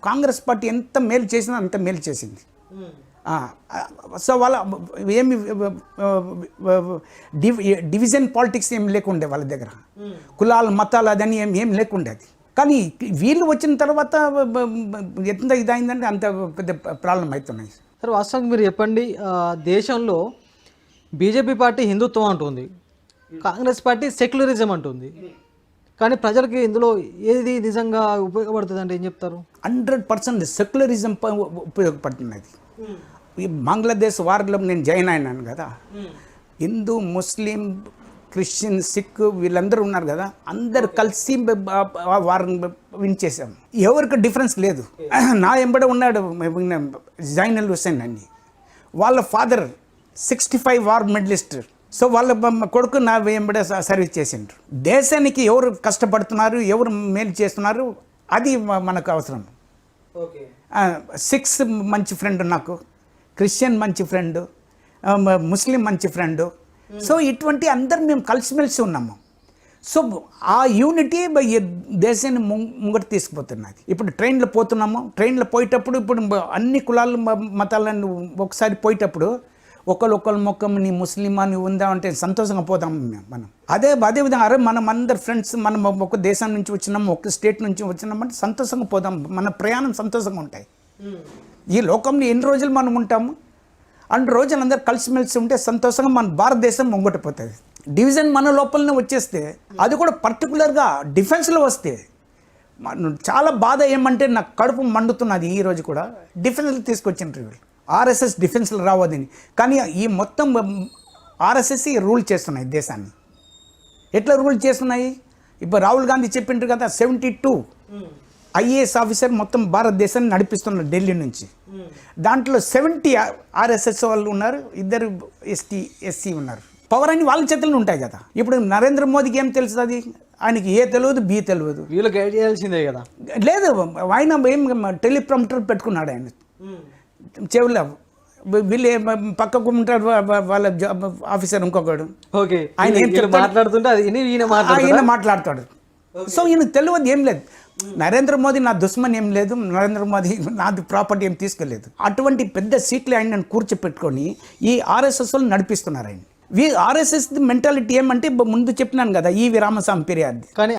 Congress party ఎంత మేలు చేసినా అంత మేలు చేసింది. సో వాళ్ళ ఏమి డివిజన్ పాలిటిక్స్ ఏం లేకుండే వాళ్ళ దగ్గర, కులాలు మతాలు అదని ఏం లేకుండే అది. కానీ వీళ్ళు వచ్చిన తర్వాత ఎంత ఇదైందంటే అంత పెద్ద ప్రాబ్లం అవుతున్నాయి. సార్ వాస్తవానికి మీరు చెప్పండి, దేశంలో బీజేపీ పార్టీ హిందుత్వం అంటుంది, కాంగ్రెస్ పార్టీ సెక్యులరిజం అంటుంది, కానీ ప్రజలకి ఇందులో ఏది నిజంగా ఉపయోగపడుతుంది అంటే ఏం చెప్తారు? 100% సెక్యులరిజం ఉపయోగపడుతున్నది. ఈ బంగ్లాదేశ్ వార్లో నేను జాయిన్ అయినాను కదా, హిందూ ముస్లిం క్రిస్టియన్ సిక్ వీళ్ళందరూ ఉన్నారు కదా, అందరు కలిసి వారిని విన్ చేసాం. ఎవరికి డిఫరెన్స్ లేదు. నా ఎంబడ ఉన్నాడు జైనల్ హుసేన్ అని, వాళ్ళ ఫాదర్ 65 వార్ మెడలిస్ట్. సో వాళ్ళ కొడుకు నా ఎంబడే సర్వీస్ చేసిండ్రు. దేశానికి ఎవరు కష్టపడుతున్నారు, ఎవరు మేలు చేస్తున్నారు, అది మనకు అవసరం. సిక్స్ మంచి ఫ్రెండ్ నాకు, క్రిస్టియన్ మంచి ఫ్రెండ్, ముస్లిం మంచి ఫ్రెండ్. సో ఇటువంటి అందరు మేము కలిసిమెలిసి ఉన్నాము. సో ఆ యూనిటీ దేశాన్ని ముంగట తీసుకుపోతున్నది. ఇప్పుడు ట్రైన్లో పోతున్నాము, ట్రైన్లో పోయేటప్పుడు ఇప్పుడు అన్ని కులాలు మతాలను ఒకసారి పోయేటప్పుడు ఒకళ్ళొకళ్ళ మొక్కం నీ ముస్లిమా నువ్వు ఉందా అంటే సంతోషంగా పోతాం మనం. అదేవిధంగా అరే మనం అందరు ఫ్రెండ్స్, మనం ఒక దేశం నుంచి వచ్చినాము, ఒక స్టేట్ నుంచి వచ్చినామంటే సంతోషంగా పోదాం, మన ప్రయాణం సంతోషంగా ఉంటాయి. ఈ లోకంలో ఎన్ని రోజులు మనం ఉంటాము, అన్ని రోజులు అందరు కలిసిమెలిసి ఉంటే సంతోషంగా మన భారతదేశం ముంగటిపోతుంది. డివిజన్ మన లోపలనే వచ్చేస్తే, అది కూడా పర్టికులర్గా డిఫెన్స్లో వస్తే చాలా బాధ. ఏమంటే నాకు కడుపు మండుతున్నది. ఈ రోజు కూడా డిఫెన్స్లో తీసుకొచ్చిండ్రు వీళ్ళు, ఆర్ఎస్ఎస్ డిఫెన్స్లో రావద్దని. కానీ ఈ మొత్తం ఆర్ఎస్ఎస్ రూల్ చేస్తున్నాయి దేశాన్ని. ఎట్లా రూల్ చేస్తున్నాయి? ఇప్పుడు రాహుల్ గాంధీ చెప్పిండ్రు కదా, 72 ఐఏఎస్ ఆఫీసర్ మొత్తం భారతదేశాన్ని నడిపిస్తున్నారు ఢిల్లీ నుంచి. దాంట్లో 70 ఆర్ఎస్ఎస్ వాళ్ళు ఉన్నారు, 2 ఎస్సీ ఉన్నారు. పవర్ అని వాళ్ళ చేతుల్లో ఉంటాయి కదా. ఇప్పుడు నరేంద్ర మోదీకి ఏం తెలుసు? అది ఆయనకి ఏ తెలియదు, బి తెలియదు. వీళ్ళు గైడ్ చేయాల్సిందే కదా. లేదు, ఆయన ఏం టెలిప్రాంప్టర్ పెట్టుకున్నాడు ఆయన చెవుల్లో. వీళ్ళు పక్కకు ఉంటారు వాళ్ళ ఆఫీసర్ ఇంకొకడు, ఆయన ఏం మాట్లాడుతుంటే ఈయన మాట్లాడతాడు. సో ఈయన తెలియదు, ఏం లేదు. నరేంద్ర మోదీ నా దుశ్మన్ ఏం లేదు, నరేంద్ర మోదీ నాది ప్రాపర్టీ ఏం తీసుకెళ్ళలేదు. అటువంటి పెద్ద సీట్లు ఆయన కూర్చోపెట్టుకొని ఈ ఆర్ఎస్ఎస్ వాళ్ళు నడిపిస్తున్నారు ఆయన. ఆర్ఎస్ఎస్ మెంటాలిటీ ఏమంటే ముందు చెప్పినాను కదా, ఈ రామస్వామి పెరియార్ది. కానీ